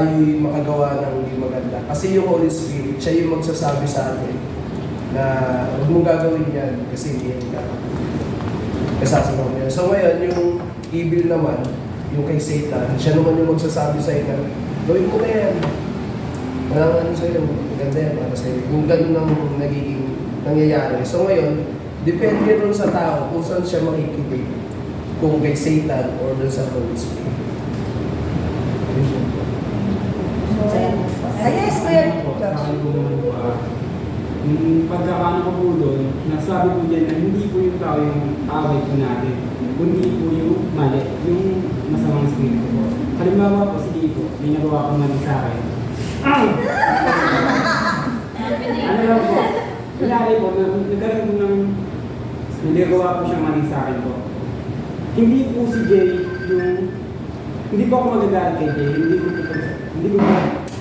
tayo makagawa ng hindi maganda. Kasi yung Holy Spirit, siya yung magsasabi sa atin na huwag mong gagawin yan kasi hindi yan kasasabaw mo yan. So ngayon, yung evil naman, yung kay Satan, siya naman yung magsasabi sa ito, gawin mo na yan. Walang ano sa'yo, maganda yan para sa'yo. Yung ganun ang nagiging nangyayari. So ngayon, depende rin sa tao kung saan siya makikinig. Kung kay Satan or dun sa Holy Spirit. Yes, kuya. Yung pagkakaano ko po doon, nasabi po dyan na hindi po yung tao yung away po natin, kundi po yung mali, yung masamang spirito po. Halimbawa po si Dito, may nagawa ko mali sa akin. Ano lang po, kunwari po, nagkaroon po ng nagagawa po siyang mali sa akin po. Hindi po si Jay yung, hindi po ako magagalit kay Jay,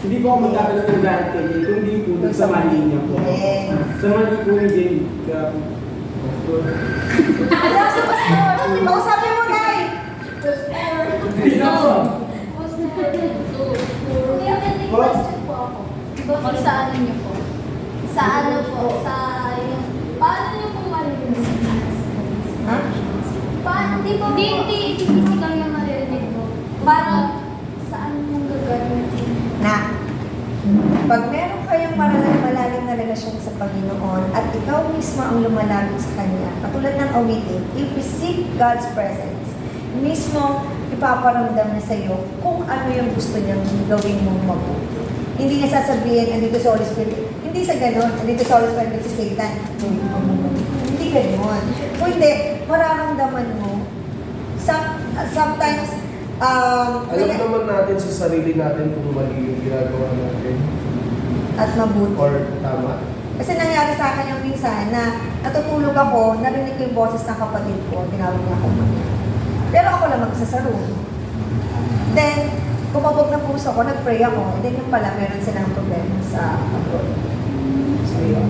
hindi po ako magkakaroon ng galit kay Jay, kundi po sa mali niya po. Sa mali po ni Jay, Kausapin mo, Nay! Pag sa ano niyo po? Sa ano po? Sa yung... Paano niyo po maririnig? Ha? Paano? Hindi physical na maririnig po. Para saan mong gagawin? Na, pag meron kayong malalim na relasyon sa Panginoon at ikaw mismo ang lumalapit sa Kanya, katulad ng awitin, if we seek God's presence, mismo ipaparamdam na sa iyo kung ano yung gusto niyang gawin mong mabuti. Hindi niya sasabihin, andito sa Holy Spirit. Hindi sa ganon, andito sa Holy Spirit si Satan. Hindi ganon. Kung hindi, mararamdaman mo, sometimes, Alam naman natin sa sarili natin kung mali yung ginagawa natin. at mabuti. Or tama. Kasi nangyari sa akin yung minsan na natutulog ako, narinig ko yung boses ng kapatid ko, tinawag niya ako mama. Pero ako lang mag-isa sa room. Then, kumabog ng puso ko, nag-pray ako, and then yung pala, meron silang problema sa abroad. So, yun.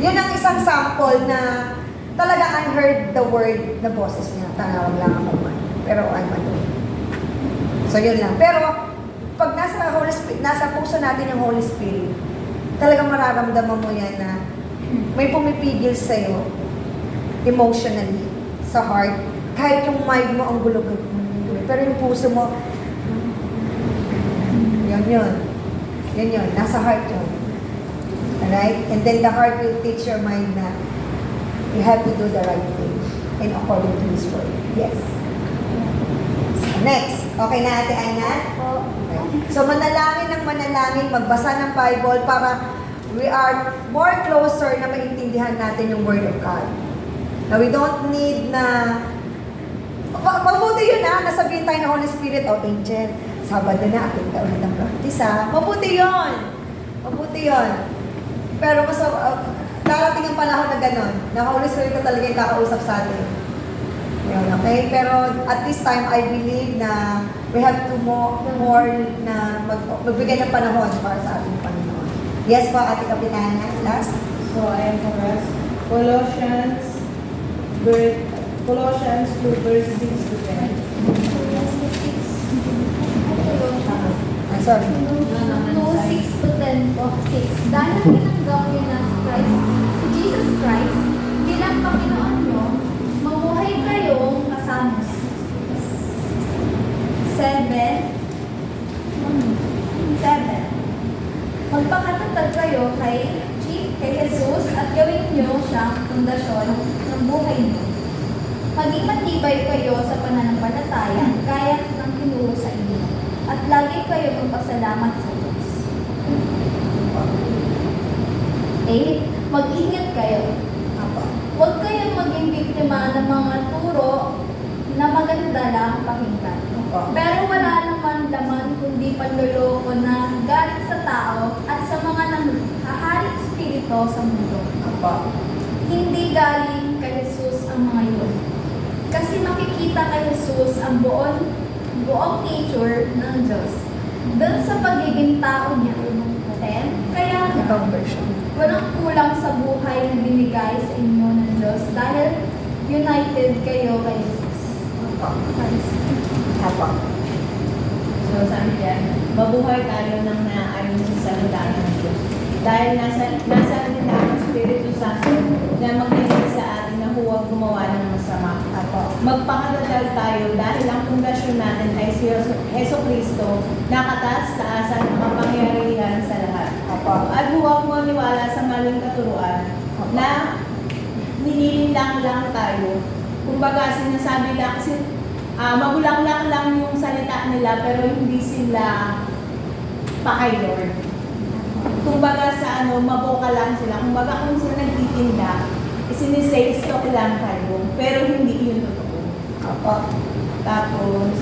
Yun ang isang sample na talaga I heard the word na boses niya, tanawag lang ako man. Pero I'm alone. So, yun lang. Pero, pag nasa Holy Spirit, nasa puso natin yung Holy Spirit, talagang mararamdaman mo yan na may pumipigil sa'yo emotionally, sa heart, kahit yung mind mo ang gulo-gulo. Pero yung puso mo, yun, nasa heart yun. Alright? And then the heart will teach your mind na you have to do the right thing and according to His word. Yes. Next. Okay na, Ate Aina? Okay. So, manalangin ng manalangin, magbasa ng Bible para we are more closer na maintindihan natin yung Word of God. Now, we don't need na mabuti yun nasabihin tayo ng Holy Spirit, angel, Sabado na, ating ka ulit ang practice Mabuti yun. Pero mas, darating ang panahon na gano'n, na Holy Spirit ko talaga yung kakausap sa atin. Yun, okay? Pero at this time, I believe na we have to more na magbigay ng panahon para sa ating Panginoon. Yes po, Ate Kapitana. Last. So I am correct. Colossians 2 verse 6 to 10. Sorry. 2:6 to 10 po. 6. Dahil tinanggap niyo na si Jesus Christ bilang Panginoon niyo, mamuhay kayong kasama. 7. Magpakatatag kayo kay Jesus at gawin niyo siyang pundasyon ng buhay niyo. Maging matibay kayo sa pananampalataya gaya ng tinuro sa inyo. At lagi kayo magpasalamat sa Diyos. 8. Mag-ingat kayo. Huwag kayong maging biktima ng mga turo na maganda lang pakinggan. Pero wala naman laman kundi panloloko na galing sa tao at sa mga nanghaharing espiritu sa mundo. Hindi galing kay Jesus ang mga yun. Kasi makikita kay Jesus ang buong nature ng Diyos. Doon sa pagiging tao niya. 10. Kaya walang kulang sa buhay na binigay sa inyo ng Diyos dahil united kayo kay Jesus. Apo. So sabi diyan, mabuhay tayo ng naayon sa salita ng Diyos. Dahil nasa salita ng Espiritu Santo na maglilid sa atin na huwag gumawa ng masama. Magpakadadal tayo dahil ang pundasyon natin ay si Heso Kristo, nakataas-taasan ang kapangyarihan sa lahat. At huwag maniwala sa maling katuruan na nililinlang lang tayo. Kumbaga, sinasabi lang, magulang lang yung salita nila pero hindi sila pa-kay Lord. Kumbaga sa maboka lang sila. Kumbaga kung sila nagtitinda, isinisales stock lang kayo, pero hindi yun totoo. Tapos,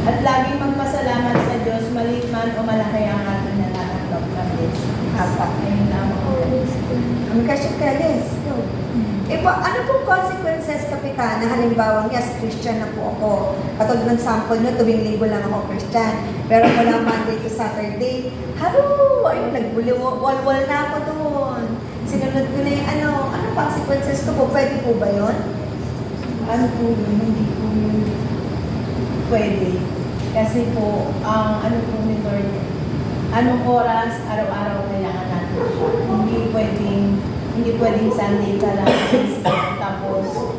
at laging magpasalamat sa Diyos, maliit man o malaki ang ating natatanggap na blessing. Ayun lamang po. Ang kasya kalis. Ano pong consequences, Kapitana? Halimbawa, yes, Christian na po ako. Katulad ng sample nyo, tuwing linggo lang ako Christian. Pero wala Monday to Saturday. Halo! Ayun, nagbuliwal na ako doon. Sinunod ko na yung anong consequences ko po? Pwede po ba yun? Ano po yun? Hindi po yun pwede. Kasi po, ang ano po ni Lord, anong oras, araw-araw kailangan natin siya. Hindi pwedeng Sunday ka lang, tapos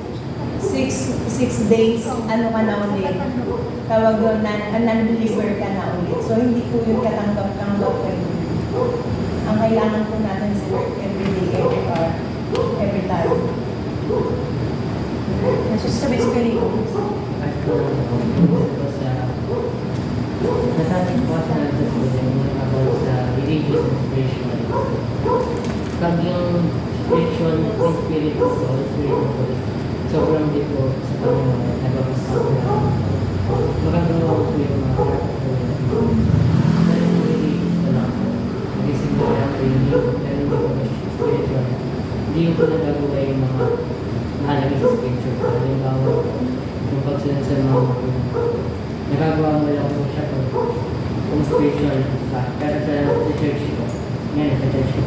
6 days, ano ka na ulit. Tawag doon, non-believer ka na ulit. So, hindi po yung katanggap-tanggap kayo. Ang kailangan po natin si Lord every day, every hour, every time. Nasusabi sa galing. At nasabi ko sa about sa religious and spiritual. Pag yung spiritual spirit ko, sobrang di po sa Panginoon, nagpapasama ko na magagawa ko yung mga dahil yung religious ko lang po. Nagising ko lang ko yung libro, pero hindi ko spiritual. Hindi ko nagagawa yung mga mahalaga sa scripture. Halimbawa, yung pagsunod sa mga nagagawa mo lang po siya kung spiritual ka. Pero sa church ko, ngayon sa church ko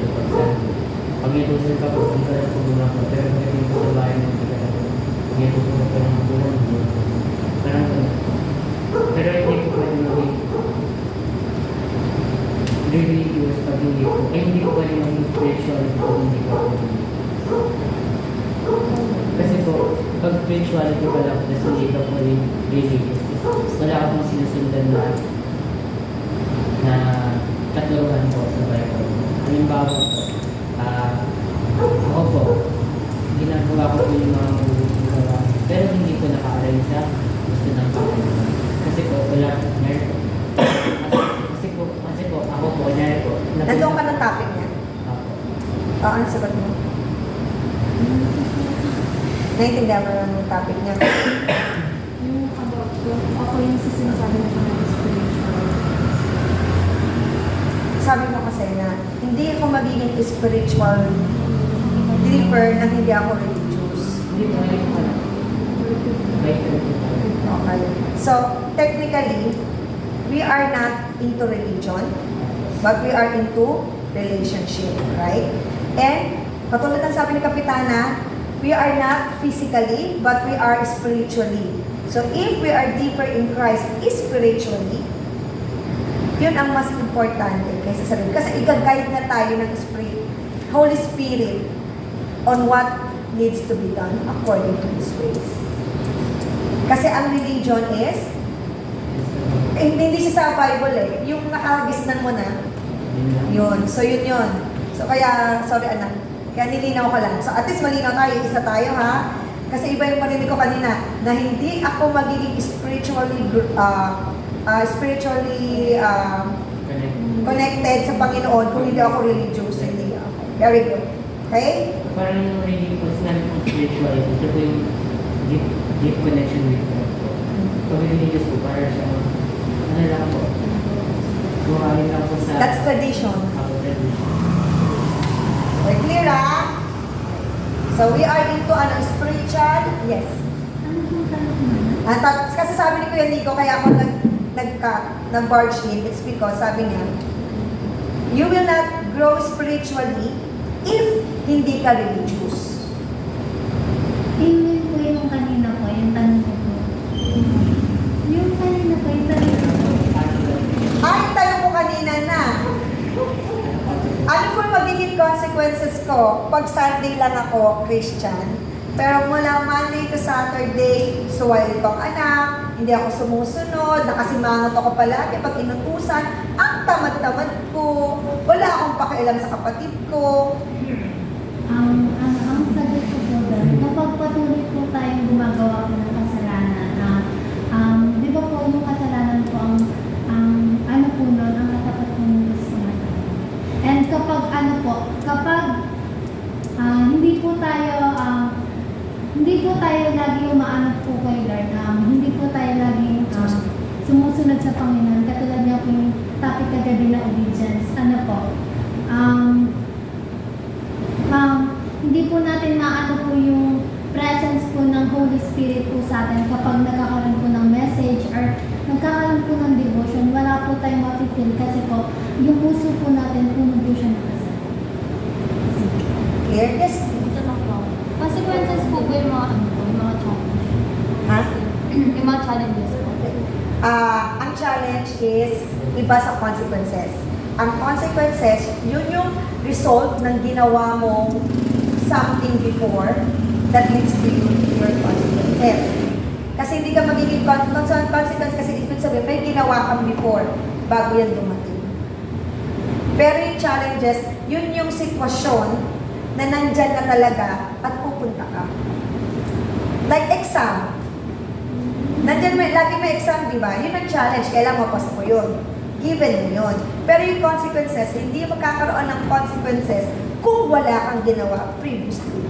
pag itusin ka po, hindi ka lang pumula ko. Pero pagdating ko sa bahay mo, pag itusin ka lang pumula mo, parang ganun. Pero hindi ko pwede maging religious pag hindi ko. Hindi ko pwede maging spiritual pag hindi ko. Kasi po, pag spirituality pa lang, kasi hindi ka po religious. Wala akong sinusundan na katuruan po sa Bible. Halimbawa po, ako po, ginagawa ko po yung mga ginagawa. Pero hindi ko naka-align sa gusto ng Panginoon. Kasi po, wala meron po. Kasi po, ako po, kunyari po. Nandun ka ng topic niya? Ako. Ano sagot mo? Naiintindihan mo ng topic niya? Yung about ko, ako yung sinasabi ng mga spiritual. Sabi mo kasi na hindi ako magiging spiritual deeper na hindi ako religious. Hindi ko alam ko lang. Okay. So, technically, we are not into religion, but we are into relationship, right? And, katulad ng sabi ni Kapitana, we are not physically, but we are spiritually. So, if we are deeper in Christ spiritually, yun ang mas importante kaysa sa rin. Kasi i-guide na tayo ng Holy Spirit on what needs to be done according to His ways. Kasi ang religion is, hindi siya sa Bible yung nakagisnan mo na, yun. So, yun. So, kaya, sorry anak, kaya nilinaw ko lang. So, at least malinaw tayo, isa tayo ha. Kasi iba yung marinig ko kanina, na hindi ako magiging spiritually connected sa Panginoon kung hindi ako religious. Hindi ako. Very good. Okay? Parang yung religious na spirituality, ito po yung deep connection with God po. Pag religious po, parang siya, ano lang po, buhayin lang po sa That's tradition. tradition. We're clear ha? So we are into spiritual? Yes. Kasi sabi ni Kuya Nico, kaya ako nag-barge in, it's because sabi niya, you will not grow spiritually if hindi ka religious. Yun po yung kanina po, yung tanong ko po. magiging consequences ko pag Sunday lang ako Christian, pero mula Monday to Saturday, suwal ko ang anak, hindi ako sumusunod, nakasimangot ako palagi pag inutusan, ang tamad-tamad ko, wala akong pakialam sa kapatid ko. Ang sagot ko po doon, kapag patuloy po tayong gumagawa po ng kasalanan, di ba po yung kasalanan po ang ano po nun, ang katapat po ng gusto natin. And kapag hindi po tayo lagi umaanap po kay Lord, hindi po tayo lagi sumusunod sa Panginoon, katulad niya po yung topic kagabi na obedience, hindi po natin maano po yung presence po ng Holy Spirit po sa atin kapag nagkakaroon po ng message or nagkakaroon po ng devotion, wala po tayong mapipil kasi po yung puso po natin puno po siya nakasal. Clear? Yes. Ito lang po. Consequences po ba yung mga challenge? Ha? Yung mga challenges po. Ang challenge is iba sa consequences. Ang consequences, yun yung result ng ginawa mong something before that leads to your consequences. Kasi hindi ka magiging consequence kasi ibig sabihin may ginawa kang before bago yan dumating. Pero yung challenges, yun yung sitwasyon na nandyan na talaga at pupunta ka. Like exam. Nandyan lagi may exam, di ba? Yun ang challenge, kailangan mapasa ko yun. Given mo yun. Pero yung consequences, hindi magkakaroon ng consequences kung wala kang ginawa previously.